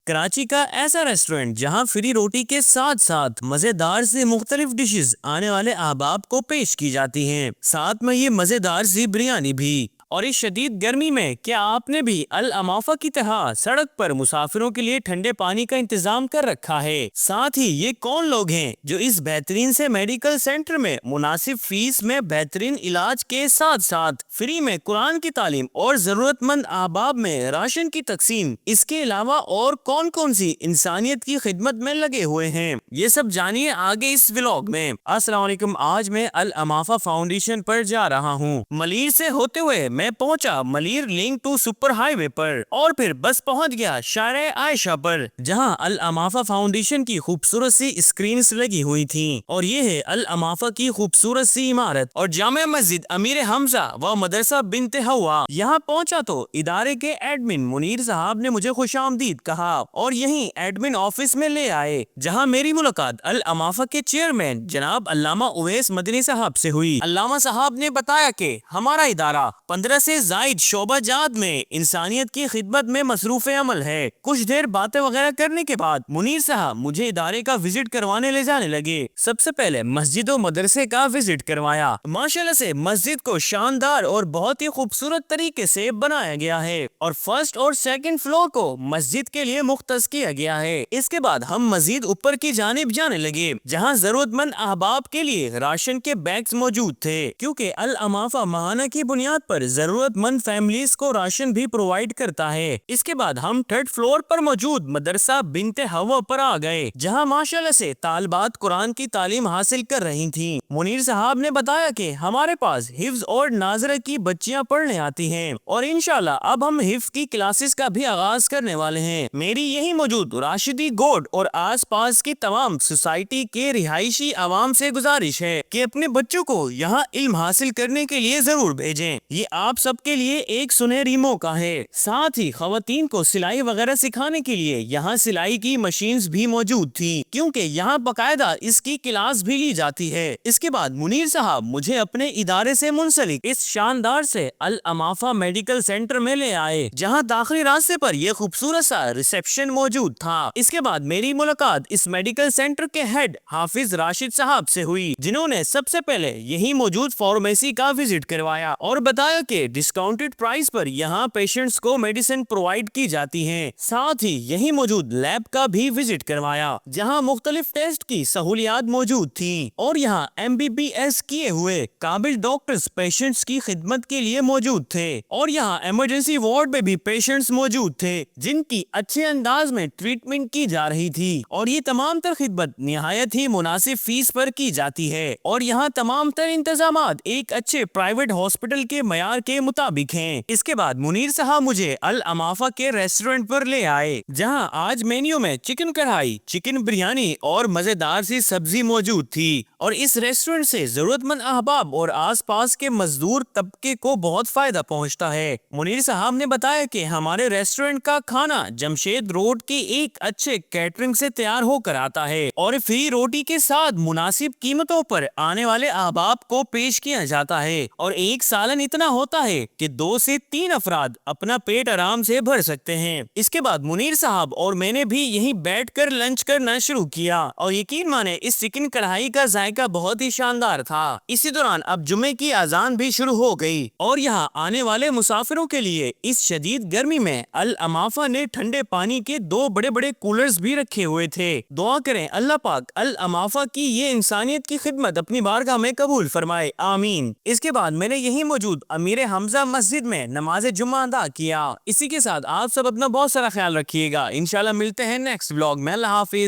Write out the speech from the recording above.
کراچی کا ایسا ریسٹورنٹ جہاں فری روٹی کے ساتھ ساتھ مزیدار سے مختلف ڈشز آنے والے احباب کو پیش کی جاتی ہیں، ساتھ میں یہ مزیدار سی بریانی بھی۔ اور اس شدید گرمی میں کیا آپ نے بھی الامافا کی طرح سڑک پر مسافروں کے لیے ٹھنڈے پانی کا انتظام کر رکھا ہے؟ ساتھ ہی یہ کون لوگ ہیں جو اس بہترین سے میڈیکل سینٹر میں مناسب فیس میں بہترین علاج کے ساتھ ساتھ فری میں قرآن کی تعلیم اور ضرورت مند احباب میں راشن کی تقسیم، اس کے علاوہ اور کون کون سی انسانیت کی خدمت میں لگے ہوئے ہیں، یہ سب جانیے آگے اس ولاگ میں۔ السلام علیکم، آج میں الامافا فاؤنڈیشن پر جا رہا ہوں۔ ملیر سے ہوتے ہوئے میں پہنچا Malir link to super highway پر اور پھر بس پہنچ گیا شارع عائشہ پر، جہاں الامافا فاؤنڈیشن کی خوبصورت سی اسکرینز لگی ہوئی تھیں۔ اور یہ ہے الامافا کی خوبصورت سی عمارت اور جامع مسجد امیر حمزہ و مدرسہ بنت حوا۔ یہاں پہنچا تو ادارے کے ایڈمن منیر صاحب نے مجھے خوش آمدید کہا اور یہیں ایڈمن آفس میں لے آئے، جہاں میری ملاقات الامافا کے چیئرمین جناب علامہ اویس مدنی صاحب سے ہوئی۔ علامہ صاحب نے بتایا کہ ہمارا ادارہ 15 سے زائد شعبہ جات میں انسانیت کی خدمت میں مصروف عمل ہے۔ کچھ دیر باتیں وغیرہ کرنے کے بعد منیر صاحب مجھے ادارے کا وزٹ کروانے لے جانے لگے۔ سب سے پہلے مسجد و مدرسے کا وزٹ کروایا۔ ماشاءاللہ سے مسجد کو شاندار اور بہت ہی خوبصورت طریقے سے بنایا گیا ہے اور فرسٹ اور سیکنڈ فلور کو مسجد کے لیے مختص کیا گیا ہے۔ اس کے بعد ہم مزید اوپر کی جانب جانے لگے، جہاں ضرورت مند احباب کے لیے راشن کے بیگز موجود تھے، کیونکہ الامافا ماہانہ کی بنیاد پر ضرورت مند فیملیز کو راشن بھی پرووائڈ کرتا ہے۔ اس کے بعد ہم تھرڈ فلور پر موجود مدرسہ بنت حوا پر آ گئے، جہاں ماشاءاللہ سے طالبات قرآن کی تعلیم حاصل کر رہی تھیں۔ منیر صاحب نے بتایا کہ ہمارے پاس حفظ اور ناظرہ کی بچیاں پڑھنے آتی ہیں اور انشاءاللہ اب ہم حفظ کی کلاسز کا بھی آغاز کرنے والے ہیں۔ میری یہی موجود راشدی گوڈ اور آس پاس کی تمام سوسائٹی کے رہائشی عوام سے گزارش ہے کہ اپنے بچوں کو یہاں علم حاصل کرنے کے لیے ضرور بھیجیں، یہ آپ سب کے لیے ایک سنہری موقع ہے۔ ساتھ ہی خواتین کو سلائی وغیرہ سکھانے کے لیے یہاں سلائی کی مشینز بھی موجود تھی، کیونکہ یہاں باقاعدہ اس کی کلاس بھی لی جاتی ہے۔ اس کے بعد منیر صاحب مجھے اپنے ادارے سے منسلک اس شاندار سے الامافا میڈیکل سینٹر میں لے آئے، جہاں داخلی راستے پر یہ خوبصورت سا ریسیپشن موجود تھا۔ اس کے بعد میری ملاقات اس میڈیکل سینٹر کے ہیڈ حافظ راشد صاحب سے ہوئی، جنہوں نے سب سے پہلے یہی موجود فارمیسی کا وزٹ کروایا اور بتایا کہ ڈسکاؤنٹڈ پرائس پر یہاں پیشنٹس کو میڈیسن پرووائڈ کی جاتی ہیں۔ ساتھ ہی یہی موجود لیب کا بھی وزٹ کروایا، جہاں مختلف ٹیسٹ کی سہولیات موجود تھیں اور یہاں MBBS کیے ہوئے قابل ڈاکٹرز پیشنٹس کی خدمت کے لیے موجود تھے اور یہاں ایمرجنسی وارڈ میں بھی پیشنٹس موجود تھے جن کی اچھے انداز میں ٹریٹمنٹ کی جا رہی تھی، اور یہ تمام تر خدمت نہایت ہی مناسب فیس پر کی جاتی ہے اور یہاں تمام تر انتظامات ایک اچھے پرائیویٹ ہاسپٹل کے معیار کے مطابق ہیں۔ اس کے بعد منیر صاحب مجھے الامافا کے ریسٹورنٹ پر لے آئے، جہاں آج مینیو میں چکن کڑھائی، چکن بریانی اور مزیدار سی سبزی موجود تھی، اور اس ریسٹورنٹ سے ضرورت مند احباب اور آس پاس کے مزدور طبقے کو بہت فائدہ پہنچتا ہے۔ منیر صاحب نے بتایا کہ ہمارے ریسٹورنٹ کا کھانا جمشید روڈ کے ایک اچھے کیٹرنگ سے تیار ہو کر آتا ہے اور فری روٹی کے ساتھ مناسب قیمتوں پر آنے والے احباب کو پیش کیا جاتا ہے، اور ایک سالن اتنا ہوتا ہے کہ 2 سے 3 افراد اپنا پیٹ آرام سے بھر سکتے ہیں۔ اس کے بعد منیر صاحب اور میں نے بھی یہیں بیٹھ کر لنچ کرنا شروع کیا، اور یقین مانے اس چکن کڑھائی کا ذائقہ بہت ہی شاندار تھا۔ اسی دوران اب جمعے کی اذان بھی شروع ہو گئی اور یہاں آنے والے مسافروں کے لیے اس شدید گرمی میں الامافا نے ٹھنڈے پانی کے 2 بڑے بڑے کولرز بھی رکھے ہوئے تھے۔ دعا کریں اللہ پاک الامافا کی یہ انسانیت کی خدمت اپنی بارگاہ میں قبول فرمائے، آمین۔ اس کے بعد میں نے یہی موجود امیر حمزہ مسجد میں نماز جمعہ ادا کیا۔ اسی کے ساتھ آپ سب اپنا بہت سارا خیال رکھیے گا، انشاءاللہ ملتے ہیں نیکسٹ ولاگ میں۔ اللہ حافظ۔